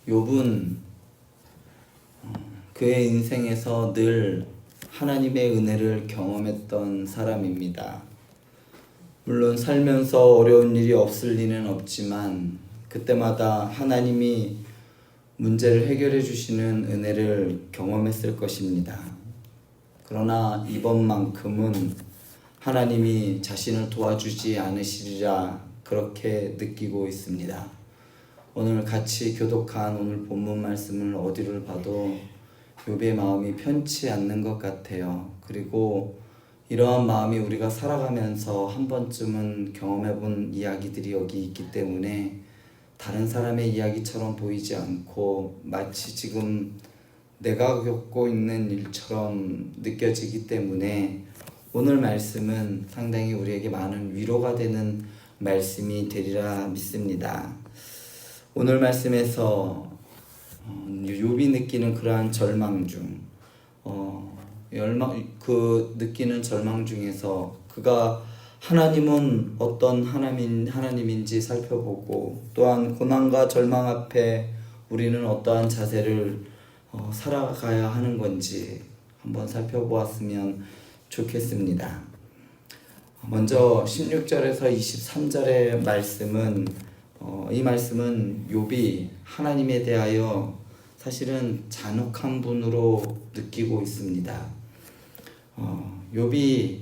욥은 그의 인생에서 늘 하나님의 은혜를 경험했던 사람입니다. 물론 살면서 어려운 일이 없을 리는 없지만 그때마다 하나님이 문제를 해결해 주시는 은혜를 경험했을 것입니다. 그러나 이번만큼은 하나님이 자신을 도와주지 않으시리라 그렇게 느끼고 있습니다. 오늘 같이 교독한 오늘 본문 말씀을 어디를 봐도 욥의 마음이 편치 않는 것 같아요. 그리고 이러한 마음이 우리가 살아가면서 한 번쯤은 경험해본 이야기들이 여기 있기 때문에 다른 사람의 이야기처럼 보이지 않고 마치 지금 내가 겪고 있는 일처럼 느껴지기 때문에 오늘 말씀은 상당히 우리에게 많은 위로가 되는 말씀이 되리라 믿습니다. 오늘 말씀에서 욥이 느끼는 그러한 절망 중 느끼는 절망 중에서 그가 하나님은 어떤 하나님인지 살펴보고 또한 고난과 절망 앞에 우리는 어떠한 자세를 살아가야 하는 건지 한번 살펴보았으면 좋겠습니다. 먼저 16절에서 23절의 말씀은 이 말씀은 욥이 하나님에 대하여 사실은 잔혹한 분으로 느끼고 있습니다. 욥이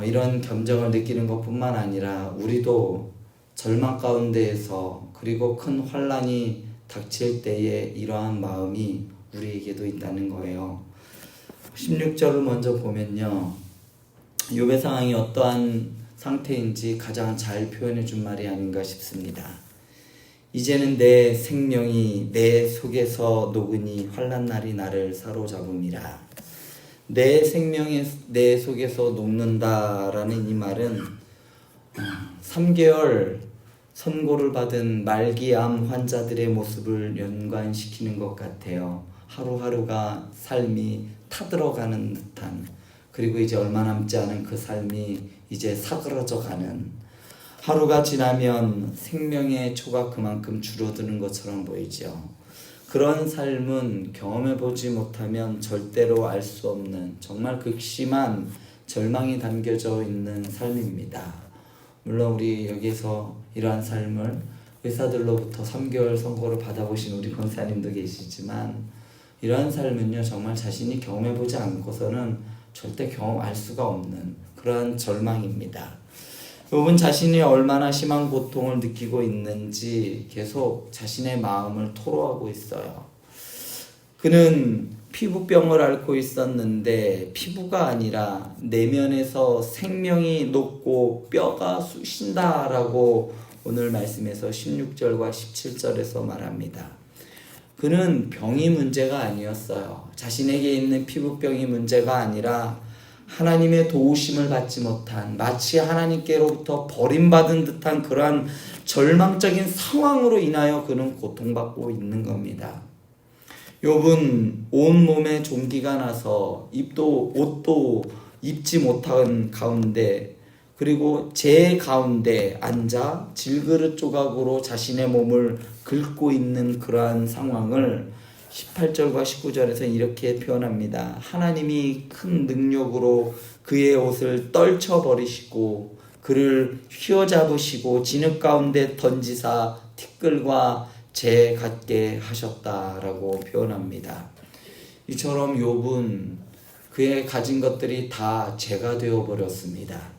이런 감정을 느끼는 것뿐만 아니라 우리도 절망 가운데에서 그리고 큰 환난이 닥칠 때에 이러한 마음이 우리에게도 있다는 거예요. 16절을 먼저 보면요, 욥의 상황이 어떠한 상태인지 가장 잘 표현해 준 말이 아닌가 싶습니다. 이제는 내 생명이 내 속에서 녹으니 환난 날이 나를 사로잡음이라. 내 생명이 내 속에서 녹는다라는 이 말은 3개월 선고를 받은 말기암 환자들의 모습을 연관시키는 것 같아요. 하루하루가 삶이 타들어가는 듯한, 그리고 이제 얼마 남지 않은 그 삶이 이제 사그러져 가는, 하루가 지나면 생명의 초가 그만큼 줄어드는 것처럼 보이죠. 그런 삶은 경험해보지 못하면 절대로 알 수 없는 정말 극심한 절망이 담겨져 있는 삶입니다. 물론 우리 여기서 이러한 삶을 의사들로부터 3개월 선고를 받아보신 우리 권사님도 계시지만 이러한 삶은요, 정말 자신이 경험해보지 않고서는 절대 알 수가 없는 그러한 절망입니다. 욥은 자신이 얼마나 심한 고통을 느끼고 있는지 계속 자신의 마음을 토로하고 있어요. 그는 피부병을 앓고 있었는데 피부가 아니라 내면에서 생명이 녹고 뼈가 쑤신다라고 오늘 말씀에서 16절과 17절에서 말합니다. 그는 병이 문제가 아니었어요. 자신에게 있는 피부병이 문제가 아니라 하나님의 도우심을 받지 못한, 마치 하나님께로부터 버림받은 듯한 그러한 절망적인 상황으로 인하여 그는 고통받고 있는 겁니다. 욥은 온몸에 종기가 나서 옷도 입지 못한 가운데, 그리고 제 가운데 앉아 질그릇 조각으로 자신의 몸을 긁고 있는 그러한 상황을 18절과 19절에서 이렇게 표현합니다. 하나님이 큰 능력으로 그의 옷을 떨쳐버리시고 그를 휘어잡으시고 진흙 가운데 던지사 티끌과 재 같게 하셨다라고 표현합니다. 이처럼 욥은 그의 가진 것들이 다 재가 되어버렸습니다.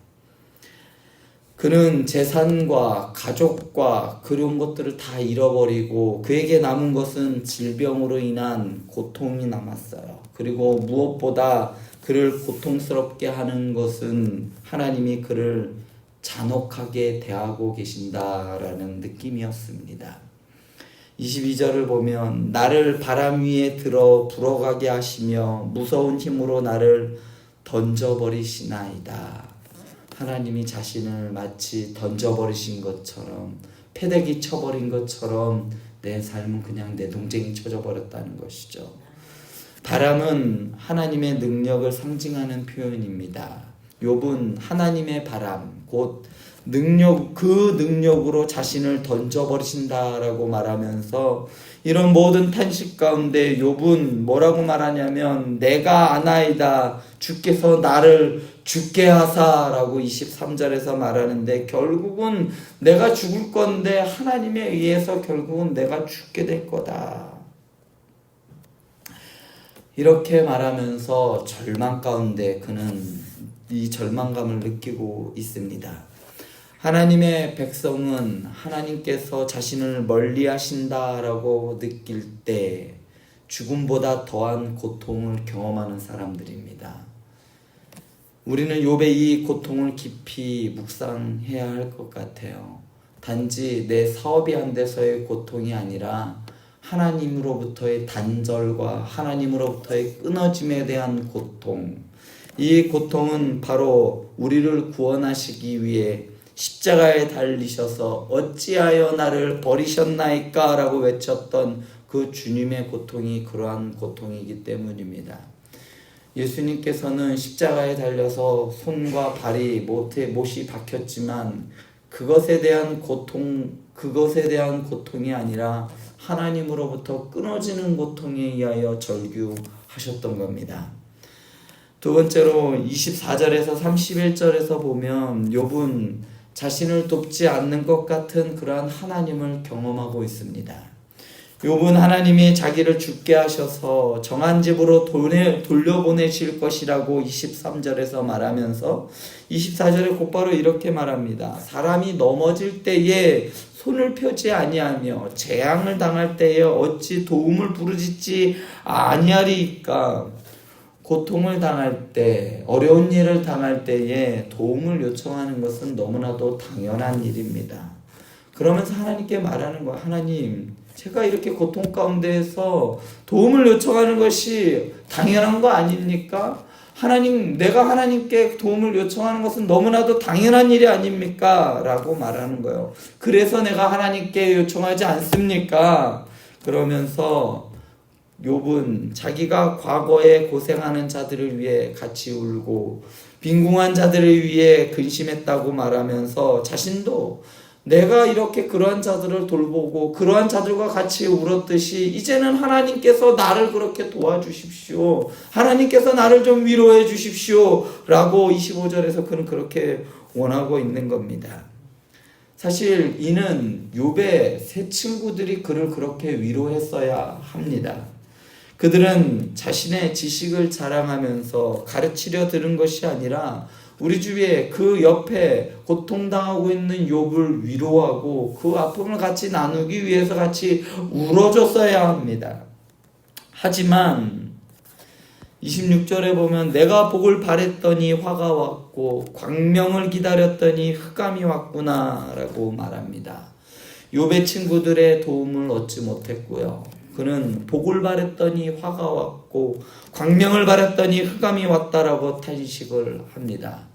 그는 재산과 가족과 그런 것들을 다 잃어버리고 그에게 남은 것은 질병으로 인한 고통이 남았어요. 그리고 무엇보다 그를 고통스럽게 하는 것은 하나님이 그를 잔혹하게 대하고 계신다라는 느낌이었습니다. 22절을 보면 나를 바람 위에 들어 불어가게 하시며 무서운 힘으로 나를 던져버리시나이다. 하나님이 자신을 마치 던져버리신 것처럼, 패대기 쳐버린 것처럼 내 삶은 그냥 내 동쟁이 쳐져버렸다는 것이죠. 바람은 하나님의 능력을 상징하는 표현입니다. 욥은 하나님의 바람, 곧 그 능력으로 자신을 던져버리신다라고 말하면서 이런 모든 탄식 가운데 욥은 뭐라고 말하냐면 내가 아나이다 주께서 나를 죽게 하사라고 23절에서 말하는데 결국은 내가 죽을 건데 하나님에 의해서 결국은 내가 죽게 될 거다. 이렇게 말하면서 절망 가운데 그는 이 절망감을 느끼고 있습니다. 하나님의 백성은 하나님께서 자신을 멀리 하신다라고 느낄 때 죽음보다 더한 고통을 경험하는 사람들입니다. 우리는 욥의 이 고통을 깊이 묵상해야 할 것 같아요. 단지 내 사업이 안 돼서의 고통이 아니라 하나님으로부터의 단절과 하나님으로부터의 끊어짐에 대한 고통, 이 고통은 바로 우리를 구원하시기 위해 십자가에 달리셔서 어찌하여 나를 버리셨나이까 라고 외쳤던 그 주님의 고통이 그러한 고통이기 때문입니다. 예수님께서는 십자가에 달려서 손과 발이 못이 박혔지만 그것에 대한 고통이 아니라 하나님으로부터 끊어지는 고통에 의하여 절규하셨던 겁니다. 두 번째로 24절에서 31절에서 보면 욥은 자신을 돕지 않는 것 같은 그러한 하나님을 경험하고 있습니다. 욥은 하나님이 자기를 죽게 하셔서 정한 집으로 돌려보내실 것이라고 23절에서 말하면서 24절에 곧바로 이렇게 말합니다. 사람이 넘어질 때에 손을 펴지 아니하며 재앙을 당할 때에 어찌 도움을 부르짖지 아니하리이까. 고통을 당할 때, 어려운 일을 당할 때에 도움을 요청하는 것은 너무나도 당연한 일입니다. 그러면서 하나님께 말하는 거야. 하나님, 제가 이렇게 고통 가운데에서 도움을 요청하는 것이 당연한 거 아닙니까? 하나님, 내가 하나님께 도움을 요청하는 것은 너무나도 당연한 일이 아닙니까? 라고 말하는 거예요. 그래서 내가 하나님께 요청하지 않습니까? 그러면서 욥은 자기가 과거에 고생하는 자들을 위해 같이 울고 빈궁한 자들을 위해 근심했다고 말하면서 자신도 내가 이렇게 그러한 자들을 돌보고 그러한 자들과 같이 울었듯이 이제는 하나님께서 나를 그렇게 도와주십시오. 하나님께서 나를 좀 위로해 주십시오. 라고 25절에서 그는 그렇게 원하고 있는 겁니다. 사실 이는 욥의 세 친구들이 그를 그렇게 위로했어야 합니다. 그들은 자신의 지식을 자랑하면서 가르치려 들은 것이 아니라 우리 주위에 그 옆에 고통당하고 있는 욥을 위로하고 그 아픔을 같이 나누기 위해서 같이 울어줬어야 합니다. 하지만 26절에 보면 내가 복을 바랬더니 화가 왔고 광명을 기다렸더니 흑암이 왔구나 라고 말합니다. 욥의 친구들의 도움을 얻지 못했고요. 그는 복을 바랬더니 화가 왔고 광명을 바랬더니 흑암이 왔다라고 탄식을 합니다.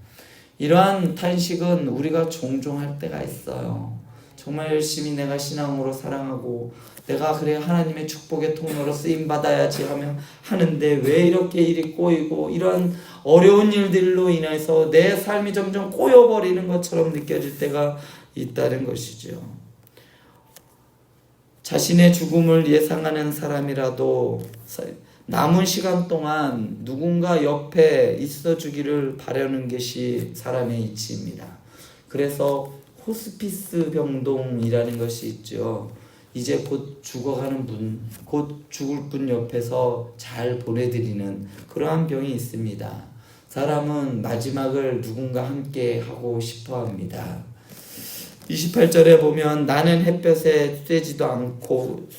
이러한 탄식은 우리가 종종 할 때가 있어요. 정말 열심히 내가 신앙으로 사랑하고 내가 그래 하나님의 축복의 통로로 쓰임받아야지 하는데 왜 이렇게 일이 꼬이고 이러한 어려운 일들로 인해서 내 삶이 점점 꼬여버리는 것처럼 느껴질 때가 있다는 것이죠. 자신의 죽음을 예상하는 사람이라도 남은 시간 동안 누군가 옆에 있어주기를 바라는 것이 사람의 이치입니다. 그래서 호스피스 병동이라는 것이 있죠. 이제 곧 죽어가는 분, 곧 죽을 분 옆에서 잘 보내드리는 그러한 병이 있습니다. 사람은 마지막을 누군가 함께 하고 싶어 합니다. 28절에 보면 나는 햇볕에 쬐지도 않고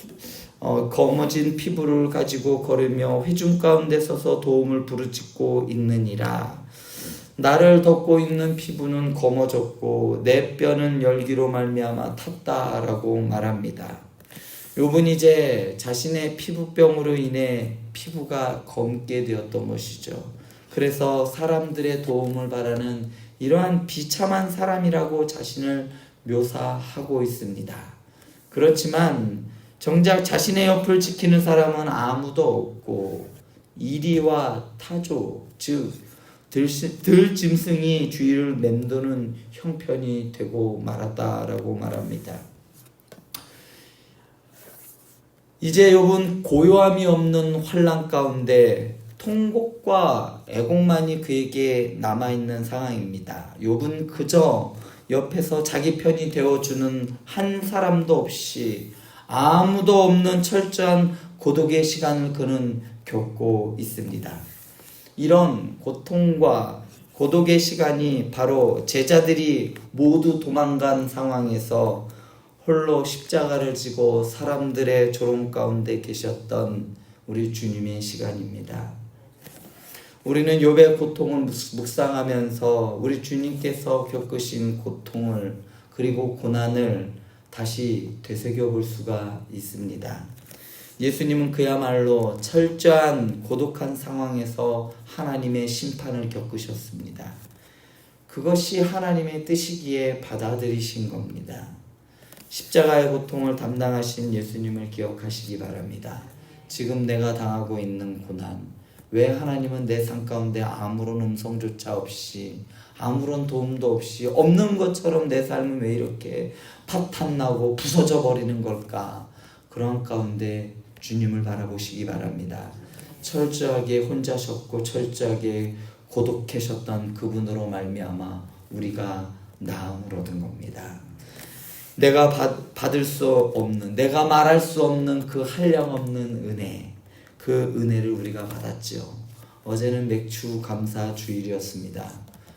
검어진 피부를 가지고 걸으며 회중 가운데 서서 도움을 부르짖고 있느니라. 나를 덮고 있는 피부는 검어졌고 내 뼈는 열기로 말미암아 탔다라고 말합니다. 욥은 이제 자신의 피부병으로 인해 피부가 검게 되었던 것이죠. 그래서 사람들의 도움을 바라는 이러한 비참한 사람이라고 자신을 묘사하고 있습니다. 그렇지만 정작 자신의 옆을 지키는 사람은 아무도 없고 이리와 타조, 즉 들짐승이 주위를 맴도는 형편이 되고 말았다라고 말합니다. 이제 욥은 고요함이 없는 환난 가운데 통곡과 애곡만이 그에게 남아있는 상황입니다. 욥은 그저 옆에서 자기 편이 되어주는 한 사람도 없이 아무도 없는 철저한 고독의 시간을 그는 겪고 있습니다. 이런 고통과 고독의 시간이 바로 제자들이 모두 도망간 상황에서 홀로 십자가를 지고 사람들의 조롱 가운데 계셨던 우리 주님의 시간입니다. 우리는 욥의 고통을 묵상하면서 우리 주님께서 겪으신 고통을 그리고 고난을 다시 되새겨 볼 수가 있습니다. 예수님은 그야말로 철저한 고독한 상황에서 하나님의 심판을 겪으셨습니다. 그것이 하나님의 뜻이기에 받아들이신 겁니다. 십자가의 고통을 담당하신 예수님을 기억하시기 바랍니다. 지금 내가 당하고 있는 고난, 왜 하나님은 내 삶 가운데 아무런 음성조차 없이 아무런 도움도 없이 없는 것처럼 내 삶은 왜 이렇게 파탄나고 부서져 버리는 걸까? 그런 가운데 주님을 바라보시기 바랍니다. 철저하게 혼자셨고 철저하게 고독하셨던 그분으로 말미암아 우리가 나음을 얻은 겁니다. 내가 받을 수 없는, 내가 말할 수 없는 그 한량없는 은혜, 그 은혜를 우리가 받았죠. 어제는 맥주 감사 주일이었습니다.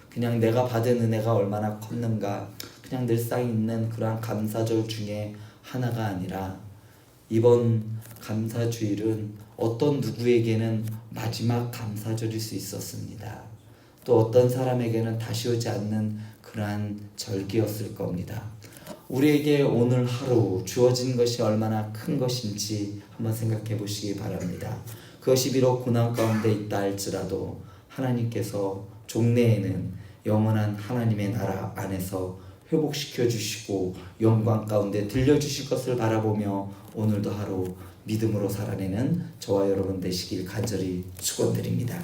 그냥 내가 받은 은혜가 얼마나 컸는가, 그냥 늘상 있는 그러한 감사절 중에 하나가 아니라 이번 감사주일은 어떤 누구에게는 마지막 감사절일 수 있었습니다. 또 어떤 사람에게는 다시 오지 않는 그러한 절기였을 겁니다. 우리에게 오늘 하루 주어진 것이 얼마나 큰 것인지 한번 생각해 보시기 바랍니다. 그것이 비록 고난 가운데 있다 할지라도 하나님께서 종래에는 영원한 하나님의 나라 안에서 회복시켜 주시고 영광 가운데 들려주실 것을 바라보며 오늘도 하루 믿음으로 살아내는 저와 여러분 되시길 간절히 축원드립니다.